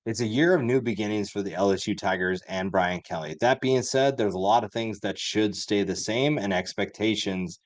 It's a year of new beginnings for the LSU Tigers and Brian Kelly. That being said, there's a lot of things that should stay the same and expectations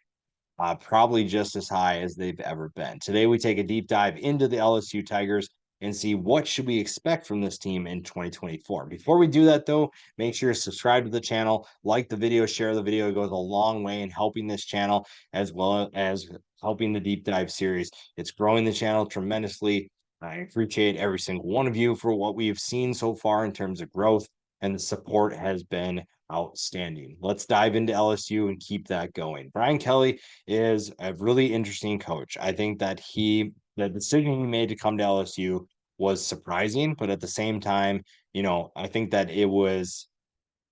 probably just as high as they've ever been. Today, we take a deep dive into the LSU Tigers and see what should we expect from this team in 2024. Before we do that, though, make sure to subscribe to the channel, like the video, share the video. It goes a long way in helping this channel as well as helping the deep dive series. It's growing the channel tremendously. I appreciate every single one of you for what we've seen so far in terms of growth, and the support has been outstanding. Let's dive into LSU and keep that going. Brian Kelly is a really interesting coach. I think that the decision he made to come to LSU was surprising, but at the same time, I think that it was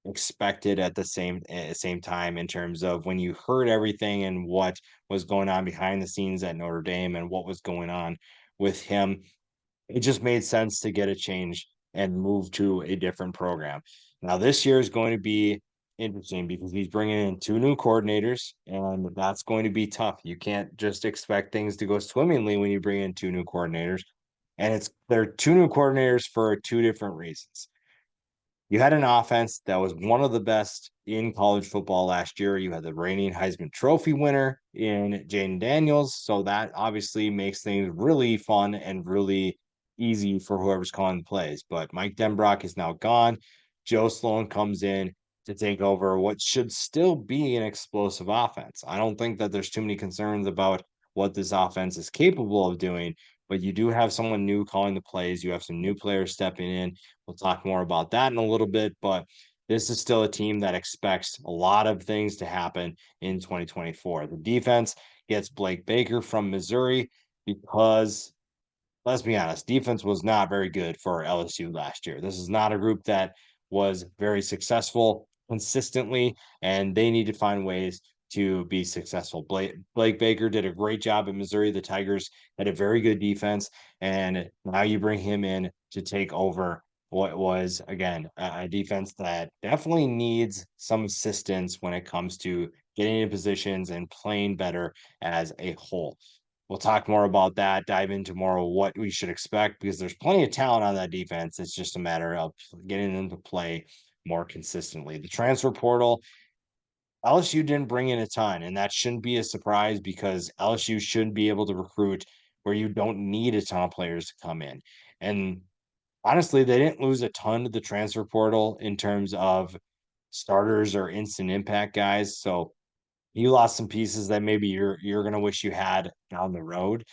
expected at the same time in terms of when you heard everything and what was going on behind the scenes at Notre Dame and what was going on with him. It just made sense to get a change and move to a different program. Now, this year is going to be interesting because he's bringing in two new coordinators, and that's going to be tough. You can't just expect things to go swimmingly when you bring in two new coordinators. And they're two new coordinators for two different reasons. You had an offense that was one of the best in college football last year. You had the reigning Heisman Trophy winner in Jaden Daniels. So that obviously makes things really fun and really easy for whoever's calling the plays. But Mike Denbrock is now gone. Joe Sloan comes in to take over what should still be an explosive offense. I don't think that there's too many concerns about what this offense is capable of doing, but you do have someone new calling the plays. You have some new players stepping in. We'll talk more about that in a little bit, but this is still a team that expects a lot of things to happen in 2024. The defense gets Blake Baker from Missouri because, let's be honest, defense was not very good for LSU last year. This is not a group that was very successful consistently, and they need to find ways to be successful. Blake Baker did a great job at Missouri. The Tigers had a very good defense, and now you bring him in to take over what was, again, a defense that definitely needs some assistance when it comes to getting in positions and playing better as a whole. We'll talk more about that, dive into more of what we should expect because there's plenty of talent on that defense. It's just a matter of getting them to play more consistently. The transfer portal, LSU didn't bring in a ton, and that shouldn't be a surprise because LSU should be able to recruit where you don't need a ton of players to come in. And honestly, they didn't lose a ton to the transfer portal in terms of starters or instant impact guys. So you lost some pieces that maybe you're gonna wish you had down the road.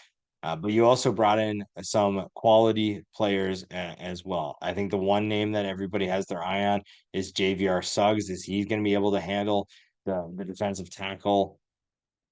But you also brought in some quality players as well. I think the one name that everybody has their eye on is JVR Suggs. Is he's going to be able to handle the defensive tackle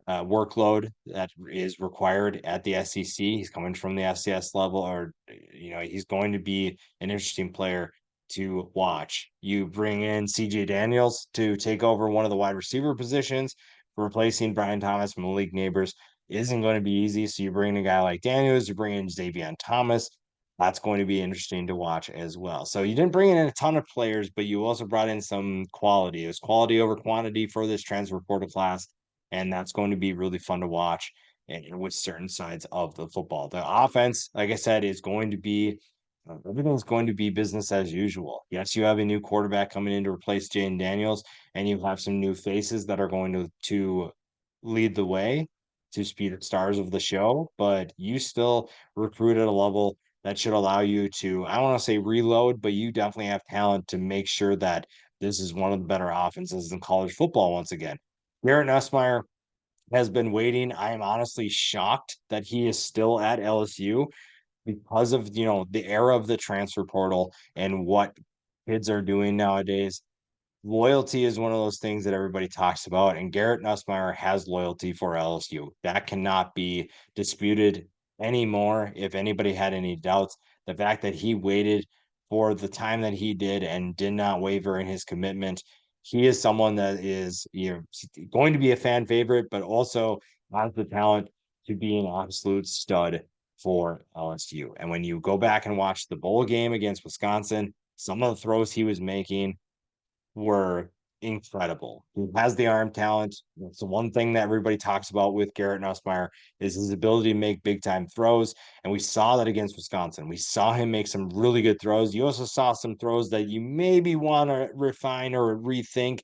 workload that is required at the SEC? He's coming from the FCS level, or he's going to be an interesting player to watch. You bring in CJ Daniels to take over one of the wide receiver positions, replacing Brian Thomas. Malik Neighbors isn't going to be easy. So you bring in a guy like Daniels, you bring in Xavier Thomas. That's going to be interesting to watch as well. So you didn't bring in a ton of players, but you also brought in some quality. It was quality over quantity for this transfer portal class, and that's going to be really fun to watch and with certain sides of the football. The offense, like I said, is going to be everything's going to be business as usual. Yes, you have a new quarterback coming in to replace Jane Daniels, and you have some new faces that are going to lead the way to be the stars of the show, but you still recruit at a level that should allow you to, I don't want to say reload, but you definitely have talent to make sure that this is one of the better offenses in college football once again. Garrett Nussmeier has been waiting. I am honestly shocked that he is still at LSU because of the era of the transfer portal and what kids are doing nowadays. Loyalty is one of those things that everybody talks about, and Garrett Nussmeier has loyalty for LSU. That cannot be disputed anymore. If anybody had any doubts, the fact that he waited for the time that he did and did not waver in his commitment, he is someone that is going to be a fan favorite, but also has the talent to be an absolute stud for LSU. And when you go back and watch the bowl game against Wisconsin, some of the throws he was making were incredible. He has the arm talent. That's the one thing that everybody talks about with Garrett Nussmeier is his ability to make big time throws. And we saw that against Wisconsin. We saw him make some really good throws. You also saw some throws that you maybe want to refine or rethink,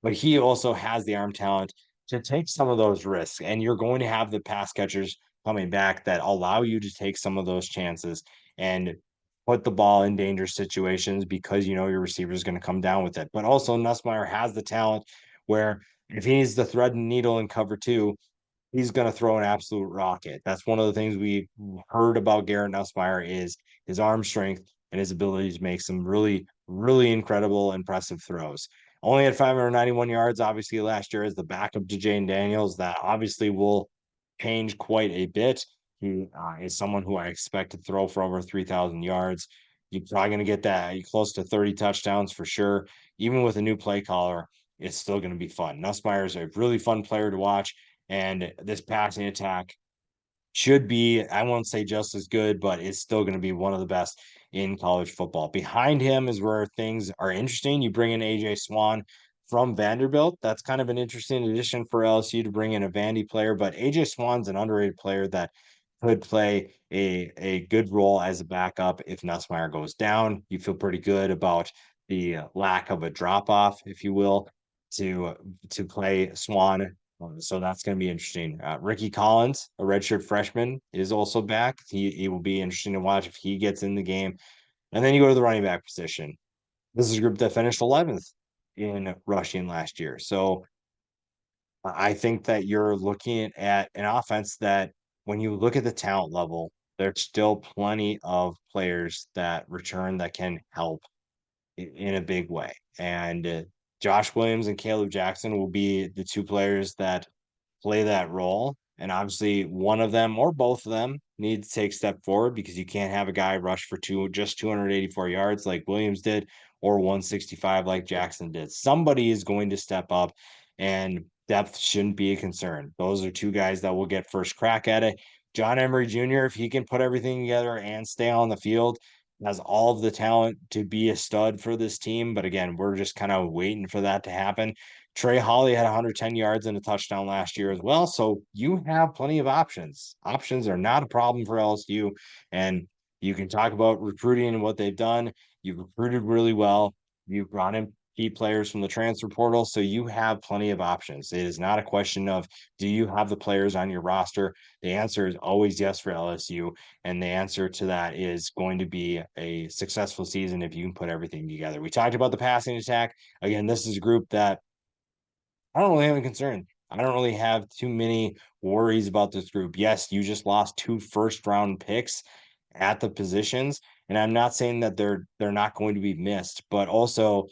but he also has the arm talent to take some of those risks. And you're going to have the pass catchers coming back that allow you to take some of those chances and put the ball in dangerous situations because you know your receiver is going to come down with it. But also Nussmeier has the talent where if he needs to thread the needle and cover two, he's going to throw an absolute rocket. That's one of the things we heard about Garrett Nussmeier is his arm strength and his ability to make some really, really incredible, impressive throws. Only had 591 yards, obviously, last year as the backup to Jane Daniels. That obviously will change quite a bit. He is someone who I expect to throw for over 3,000 yards. You're probably going to get that close to 30 touchdowns for sure. Even with a new play caller, it's still going to be fun. Nussmeier is a really fun player to watch. And this passing attack should be, I won't say just as good, but it's still going to be one of the best in college football. Behind him is where things are interesting. You bring in AJ Swan from Vanderbilt. That's kind of an interesting addition for LSU to bring in a Vandy player, but AJ Swan's an underrated player that could play a good role as a backup if Nussmeier goes down. You feel pretty good about the lack of a drop off, if you will, to play Swan. So that's going to be interesting. Ricky Collins, a redshirt freshman, is also back. He will be interesting to watch if he gets in the game. And then you go to the running back position. This is a group that finished 11th in rushing last year. So I think that you're looking at an offense that, when you look at the talent level, there's still plenty of players that return that can help in a big way. And Josh Williams and Caleb Jackson will be the two players that play that role. And obviously, one of them or both of them need to take a step forward because you can't have a guy rush for just 284 yards like Williams did or 165 like Jackson did. Somebody is going to step up, and depth shouldn't be a concern. Those are two guys that will get first crack at it. John Emery Jr., if he can put everything together and stay on the field, has all of the talent to be a stud for this team. But again, we're just kind of waiting for that to happen. Trey Holly had 110 yards and a touchdown last year as well. So you have plenty of options. Options are not a problem for LSU. And you can talk about recruiting and what they've done. You've recruited really well. You've brought in key players from the transfer portal. So you have plenty of options. It is not a question of, do you have the players on your roster? The answer is always yes for LSU. And the answer to that is going to be a successful season if you can put everything together. We talked about the passing attack. Again, this is a group that I don't really have any concern. I don't really have too many worries about this group. Yes, you just lost two first round picks at the positions, and I'm not saying that they're not going to be missed, but also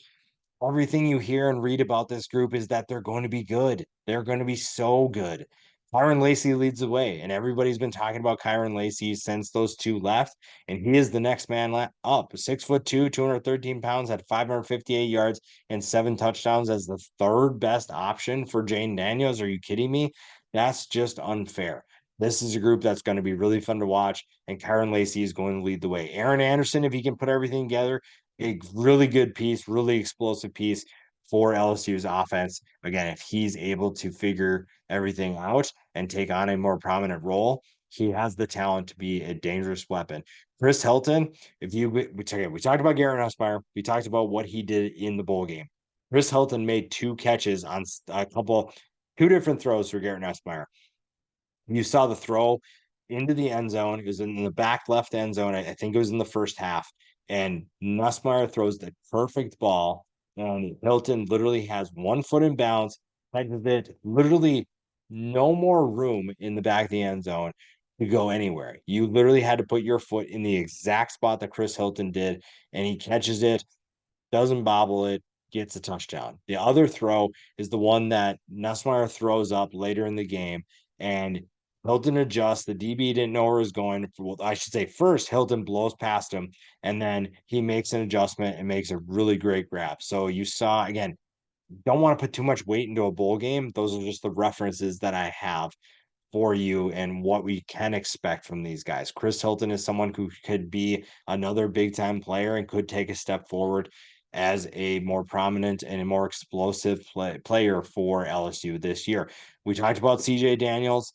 everything you hear and read about this group is that they're going to be good. They're going to be so good. Kyron Lacey leads the way, and everybody's been talking about Kyron Lacey since those two left, and he is the next man up. 6'2", 213 pounds, had 558 yards and 7 touchdowns as the third best option for Jane Daniels. Are you kidding me? That's just unfair. This is a group that's going to be really fun to watch, and Kyron Lacey is going to lead the way. Aaron Anderson, if he can put everything together, a really good piece, really explosive piece for LSU's offense. Again, if he's able to figure everything out and take on a more prominent role, he has the talent to be a dangerous weapon. Chris Hilton, if you we talked about Garrett Nussmeier, we talked about what he did in the bowl game. Chris Hilton made two catches on two different throws for Garrett Nussmeier. You saw the throw into the end zone. It was in the back left end zone. I think it was in the first half. And Nussmeier throws the perfect ball. And Hilton literally has 1 foot in bounds, catches it, literally no more room in the back of the end zone to go anywhere. You literally had to put your foot in the exact spot that Chris Hilton did, and he catches it, doesn't bobble it, gets a touchdown. The other throw is the one that Nussmeier throws up later in the game, and Hilton adjusts. The DB didn't know where he was going. Well, I should say first, Hilton blows past him, and then he makes an adjustment and makes a really great grab. So you saw, again, don't want to put too much weight into a bowl game. Those are just the references that I have for you and what we can expect from these guys. Chris Hilton is someone who could be another big time player and could take a step forward as a more prominent and a more explosive player for LSU this year. We talked about CJ Daniels.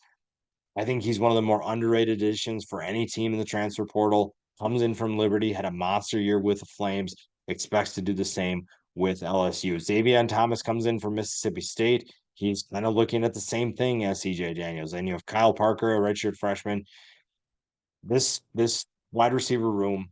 I think he's one of the more underrated additions for any team in the transfer portal. Comes in from Liberty, had a monster year with the Flames, expects to do the same with LSU. Xavier Thomas comes in from Mississippi State. He's kind of looking at the same thing as CJ Daniels. And you have Kyle Parker, a redshirt freshman. This wide receiver room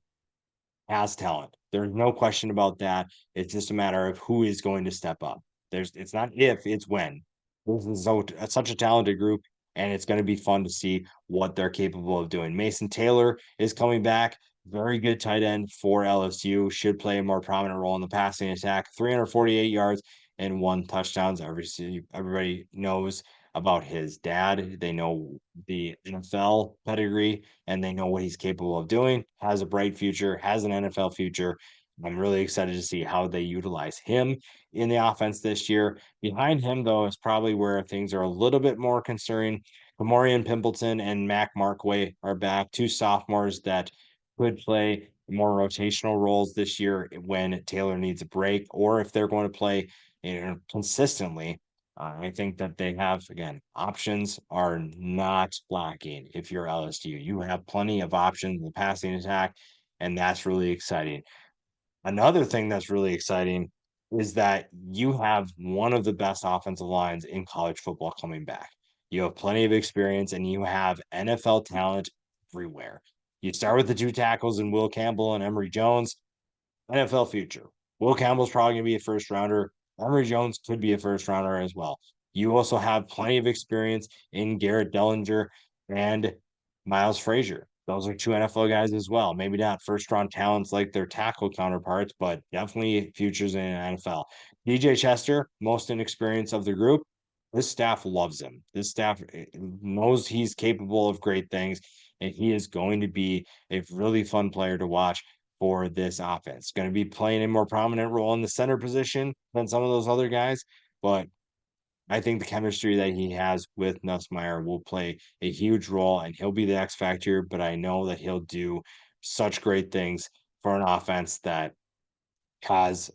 has talent. There's no question about that. It's just a matter of who is going to step up. It's not if, it's when. This is such a talented group, and it's going to be fun to see what they're capable of doing. Mason Taylor is coming back. Very good tight end for LSU. Should play a more prominent role in the passing attack. 348 yards and 1 touchdown. Everybody knows about his dad. They know the NFL pedigree and they know what he's capable of doing. Has a bright future, has an NFL future. I'm really excited to see how they utilize him in the offense this year. Behind him, though, is probably where things are a little bit more concerning. Kamorian Pimpleton and Mac Markway are back, two sophomores that could play more rotational roles this year when Taylor needs a break, or if they're going to play consistently. I think that they have, again, options are not lacking if you're LSU. You have plenty of options in the passing attack, and that's really exciting. Another thing that's really exciting is that you have one of the best offensive lines in college football coming back. You have plenty of experience and you have NFL talent everywhere. You start with the two tackles in Will Campbell and Emory Jones. NFL future. Will Campbell's probably going to be a first rounder. Emory Jones could be a first rounder as well. You also have plenty of experience in Garrett Dellinger and Miles Frazier. Those are two NFL guys as well. Maybe not first round talents like their tackle counterparts, but definitely futures in NFL. DJ Chester, most inexperienced of the group. This staff loves him. This staff knows he's capable of great things, and he is going to be a really fun player to watch for this offense. Going to be playing a more prominent role in the center position than some of those other guys, but I think the chemistry that he has with Nussmeier will play a huge role and he'll be the X factor, but I know that he'll do such great things for an offense that has,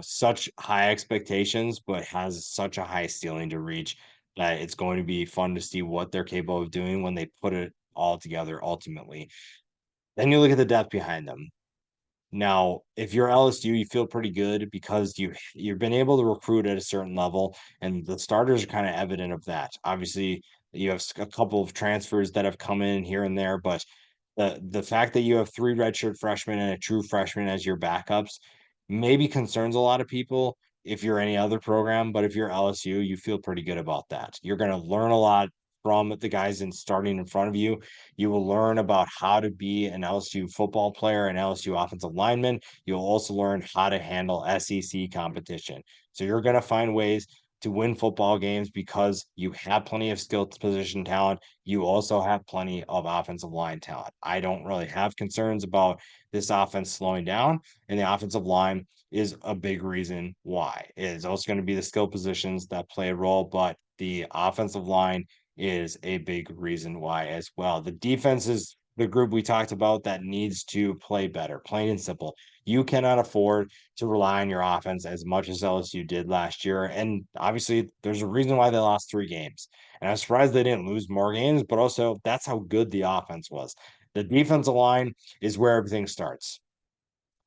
such high expectations, but has such a high ceiling to reach that it's going to be fun to see what they're capable of doing when they put it all together ultimately. Then you look at the depth behind them. Now, if you're LSU, you feel pretty good because you've been able to recruit at a certain level, and the starters are kind of evident of that. Obviously, you have a couple of transfers that have come in here and there, but the fact that you have three redshirt freshmen and a true freshman as your backups maybe concerns a lot of people if you're any other program, but if you're LSU, you feel pretty good about that. You're going to learn a lot from the guys starting in front of you. You will learn about how to be an LSU football player, an LSU offensive lineman. You'll also learn how to handle SEC competition. So you're going to find ways to win football games because you have plenty of skill position talent. You also have plenty of offensive line talent. I don't really have concerns about this offense slowing down, and the offensive line is a big reason why. It is also going to be the skill positions that play a role, but the offensive line is a big reason why as well. The defense is the group we talked about that needs to play better, plain and simple. You cannot afford to rely on your offense as much as LSU did last year. And obviously, there's a reason why they lost 3 games. And I'm surprised they didn't lose more games, but also that's how good the offense was. The defensive line is where everything starts.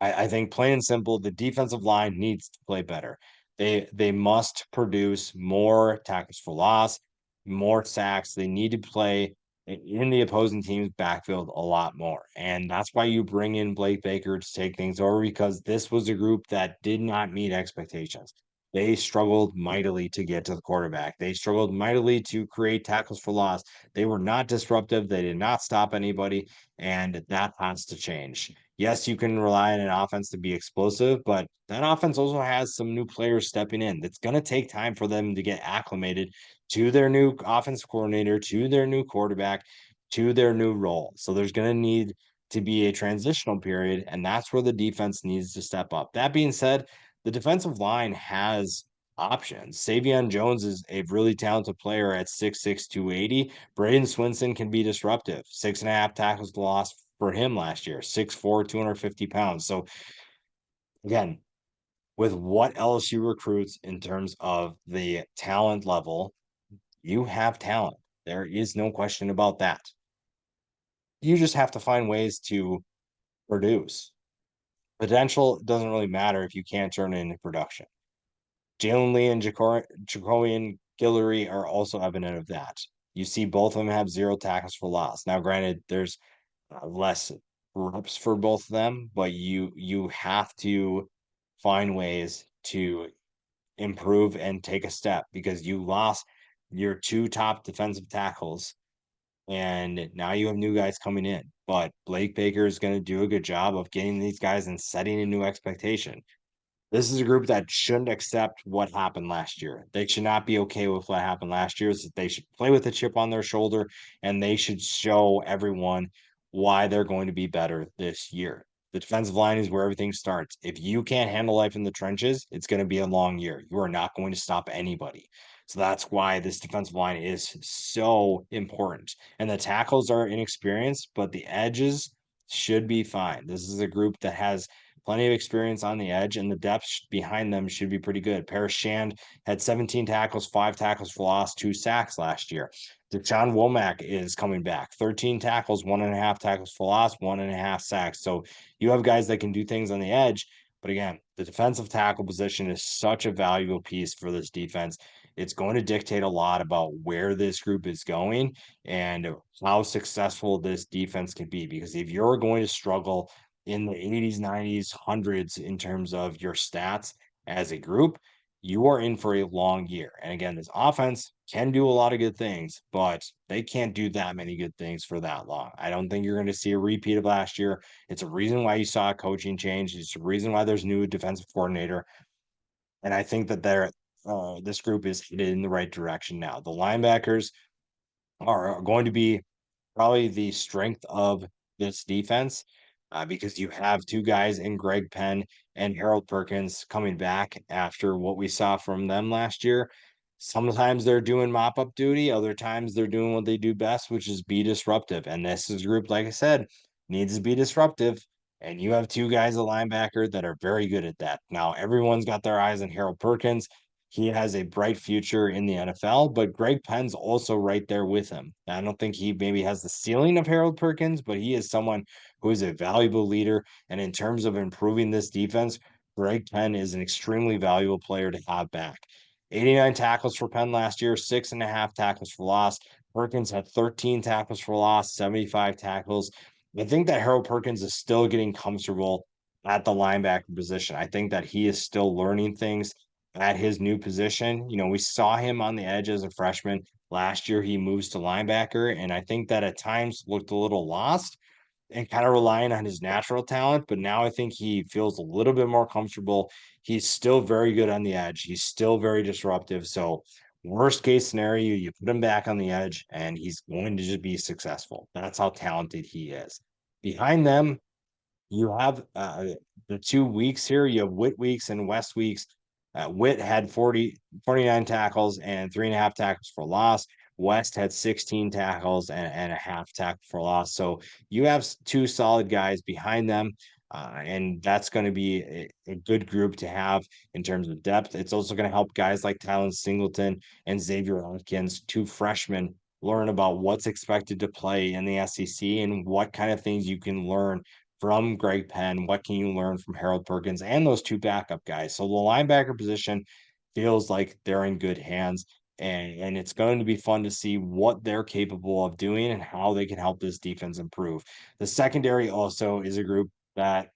I think plain and simple, the defensive line needs to play better. They must produce more tackles for loss, more sacks. They need to play in the opposing team's backfield a lot more. And that's why you bring in Blake Baker to take things over because this was a group that did not meet expectations. They struggled mightily to get to the quarterback. They struggled mightily to create tackles for loss. They were not disruptive. They did not stop anybody. And that has to change. Yes, you can rely on an offense to be explosive, but that offense also has some new players stepping in. It's going to take time for them to get acclimated to their new offensive coordinator, to their new quarterback, to their new role. So there's going to need to be a transitional period, and that's where the defense needs to step up. That being said, the defensive line has options. Savion Jones is a really talented player at 6'6", 280. Braden Swinson can be disruptive. 6.5 tackles lost for him last year, 6'4", 250 pounds. So again, with what LSU recruits in terms of the talent level, you have talent. There is no question about that. You just have to find ways to produce. Potential doesn't really matter if you can't turn it into production. Jalen Lee and Jacobian Guillory are also evident of that. You see both of them have 0 tackles for loss. Now, granted, there's less reps for both of them, but you have to find ways to improve and take a step because you lost your two top defensive tackles and now you have new guys coming in. But Blake Baker is going to do a good job of getting these guys and setting a new expectation. This is a group that shouldn't accept what happened last year. They should not be okay with what happened last year. They should play with a chip on their shoulder and they should show everyone why they're going to be better this year. The defensive line is where everything starts. If you can't handle life in the trenches, it's going to be a long year. You are not going to stop anybody. So that's why this defensive line is so important. And the tackles are inexperienced, but the edges should be fine. This is a group that has plenty of experience on the edge, and the depth behind them should be pretty good. Paris Shand had 17 tackles, 5 tackles for loss, 2 sacks last year. Deshaun Womack is coming back, 13 tackles, 1.5 tackles for loss, 1.5 sacks. So you have guys that can do things on the edge. But again, the defensive tackle position is such a valuable piece for this defense. It's going to dictate a lot about where this group is going and how successful this defense can be. Because if you're going to struggle in the 80s, 90s, hundreds in terms of your stats as a group, you are in for a long year. And again, this offense can do a lot of good things, but they can't do that many good things for that long. I don't think you're going to see a repeat of last year. It's a reason why you saw a coaching change. It's a reason why there's new defensive coordinator. And I think that this group is headed in the right direction now. The linebackers are going to be probably the strength of this defense because you have two guys in Greg Penn and Harold Perkins coming back after what we saw from them last year. Sometimes they're doing mop up duty, other times they're doing what they do best, which is be disruptive. And this is a group, like I said, needs to be disruptive. And you have two guys at linebacker that are very good at that. Now, everyone's got their eyes on Harold Perkins. He has a bright future in the NFL, but Greg Penn's also right there with him. I don't think he maybe has the ceiling of Harold Perkins, but he is someone who is a valuable leader. And in terms of improving this defense, Greg Penn is an extremely valuable player to have back. 89 tackles for Penn last year, 6.5 tackles for loss. Perkins had 13 tackles for loss, 75 tackles. I think that Harold Perkins is still getting comfortable at the linebacker position. I think that he is still learning things at his new position. You know, we saw him on the edge as a freshman. Last year, he moves to linebacker, and I think that at times looked a little lost and kind of relying on his natural talent. But now I think he feels a little bit more comfortable. He's still very good on the edge. He's still very disruptive. So, worst case scenario, you put him back on the edge, and he's going to just be successful. That's how talented he is. Behind them, you have the 2 weeks here. You have Witt Weeks and West Weeks. Witt had 49 tackles and 3.5 tackles for loss. West had 16 tackles and a half tackle for loss. So you have two solid guys behind them. And that's going to be a good group to have in terms of depth. It's also going to help guys like Tylen Singleton and Xavier Atkins, two freshmen, learn about what's expected to play in the SEC and what kind of things you can learn from Greg Penn? What can you learn from Harold Perkins and those two backup guys? So the linebacker position feels like they're in good hands. And it's going to be fun to see what they're capable of doing and how they can help this defense improve. The secondary also is a group that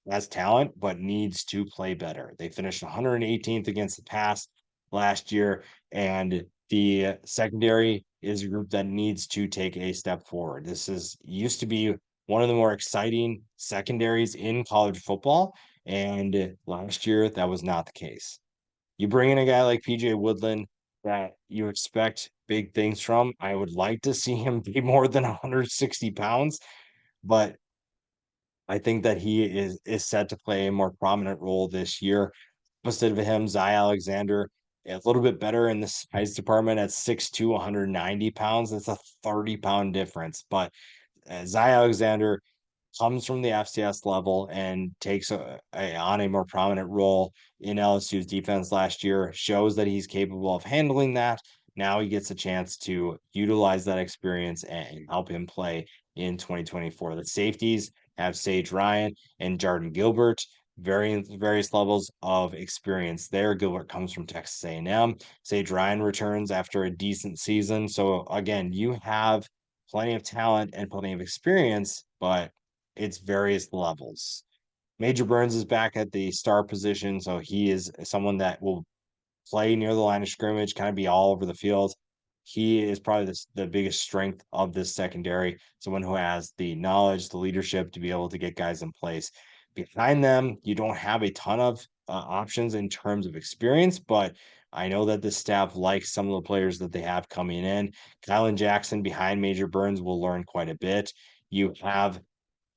has talent but needs to play better. They finished 118th against the pass last year, and the secondary is a group that needs to take a step forward. This is used to be one of the more exciting secondaries in college football. And last year, that was not the case. You bring in a guy like PJ Woodland that you expect big things from. I would like to see him be more than 160 pounds, but I think that he is set to play a more prominent role this year. Opposite of him, Zy Alexander, a little bit better in the size department at 6'2", 190 pounds. That's a 30-pound difference. But Zy Alexander comes from the FCS level and takes on a more prominent role in LSU's defense last year, shows that he's capable of handling that. Now he gets a chance to utilize that experience and help him play in 2024. The safeties have Sage Ryan and Jordan Gilbert, various levels of experience there. Gilbert comes from Texas A&M. Sage Ryan returns after a decent season. So again, you have plenty of talent and plenty of experience, but it's various levels. Major Burns is back at the star position, so he is someone that will play near the line of scrimmage, kind of be all over the field. He is probably the biggest strength of this secondary, someone who has the knowledge, the leadership to be able to get guys in place. Behind them, you don't have a ton of options in terms of experience, but I know that the staff likes some of the players that they have coming in. Kylan Jackson behind Major Burns will learn quite a bit. You have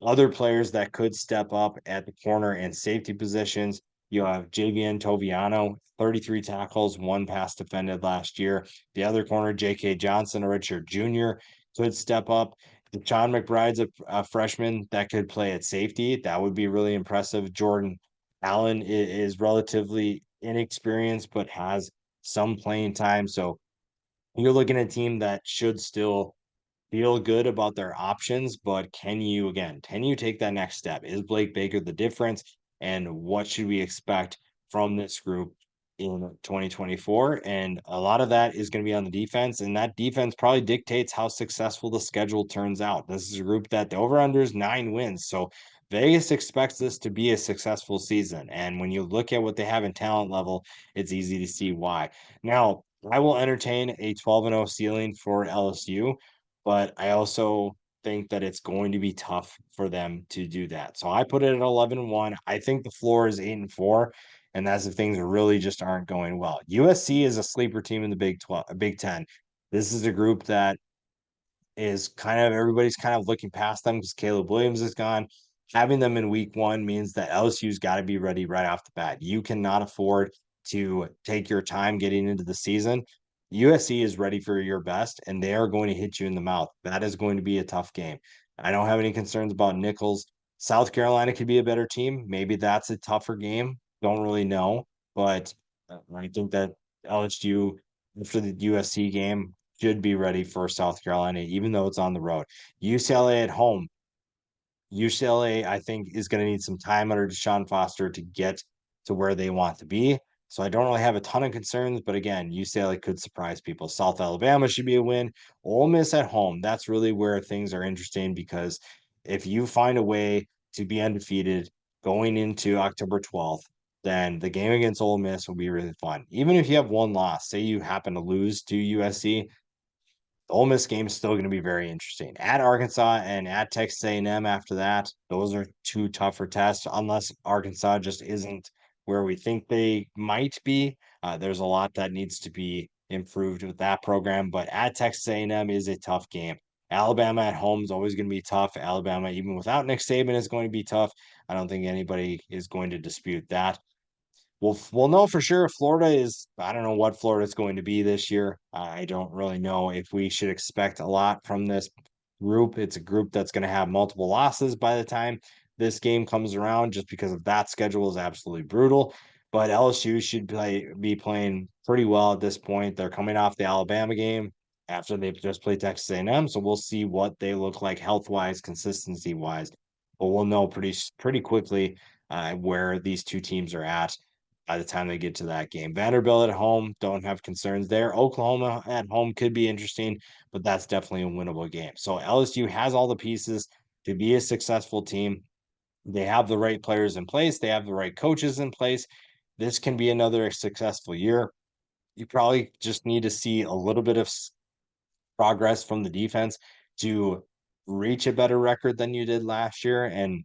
other players that could step up at the corner and safety positions. You have Javian Toviano, 33 tackles, one pass defended last year. The other corner, J.K. Johnson, a redshirt junior, could step up. Sean McBride's a freshman that could play at safety. That would be really impressive. Jordan Allen is relatively inexperienced, but has some playing time. So you're looking at a team that should still feel good about their options, but can you take that next step? Is Blake Baker the difference? And what should we expect from this group in 2024? And a lot of that is going to be on the defense, and that defense probably dictates how successful the schedule turns out. This is a group that the over-under is 9 wins. So Vegas expects this to be a successful season. And when you look at what they have in talent level, it's easy to see why. Now, I will entertain a 12-0 ceiling for LSU, but I also think that it's going to be tough for them to do that. So I put it at 11-1. I think the floor is 8-4, and that's if things really just aren't going well. USC is a sleeper team in the Big 10. This is a group that is kind of everybody's kind of looking past them because Caleb Williams is gone. Having them in week one means that LSU's got to be ready right off the bat. You cannot afford to take your time getting into the season. USC is ready for your best, and they are going to hit you in the mouth. That is going to be a tough game. I don't have any concerns about Nichols. South Carolina could be a better team. Maybe that's a tougher game. Don't really know, but I think that LSU after the USC game should be ready for South Carolina, even though it's on the road. UCLA at home. UCLA, I think, is going to need some time under Deshaun Foster to get to where they want to be. So I don't really have a ton of concerns, but again, UCLA could surprise people. South Alabama should be a win. Ole Miss at home. That's really where things are interesting because if you find a way to be undefeated going into October 12th, then the game against Ole Miss will be really fun. Even if you have one loss, say you happen to lose to USC, the Ole Miss game is still going to be very interesting. At Arkansas and at Texas A&M after that, those are two tougher tests unless Arkansas just isn't where we think they might be. There's a lot that needs to be improved with that program, but at Texas A&M is a tough game. Alabama at home is always going to be tough. Alabama, even without Nick Saban, is going to be tough. I don't think anybody is going to dispute that. We'll know for sure if Florida is. I don't know what Florida is going to be this year. I don't really know if we should expect a lot from this group. It's a group that's going to have multiple losses by the time this game comes around, just because of that schedule is absolutely brutal. But LSU should be playing pretty well at this point. They're coming off the Alabama game after they've just played Texas A&M, so we'll see what they look like health wise, consistency wise. But we'll know pretty quickly where these two teams are at by the time they get to that game. Vanderbilt at home, don't have concerns there. Oklahoma at home could be interesting, but that's definitely a winnable game. So LSU has all the pieces to be a successful team. They have the right players in place, they have the right coaches in place. This can be another successful year. You probably just need to see a little bit of progress from the defense to reach a better record than you did last year. And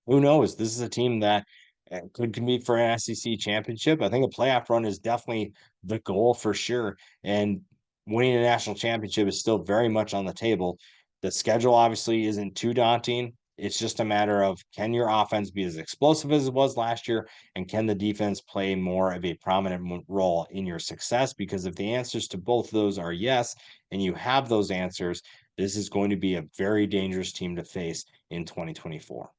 who knows? This is a team that could compete for an SEC championship. I think a playoff run is definitely the goal for sure. And winning a national championship is still very much on the table. The schedule obviously isn't too daunting. It's just a matter of can your offense be as explosive as it was last year? And can the defense play more of a prominent role in your success? Because if the answers to both of those are yes, and you have those answers, This is going to be a very dangerous team to face in 2024.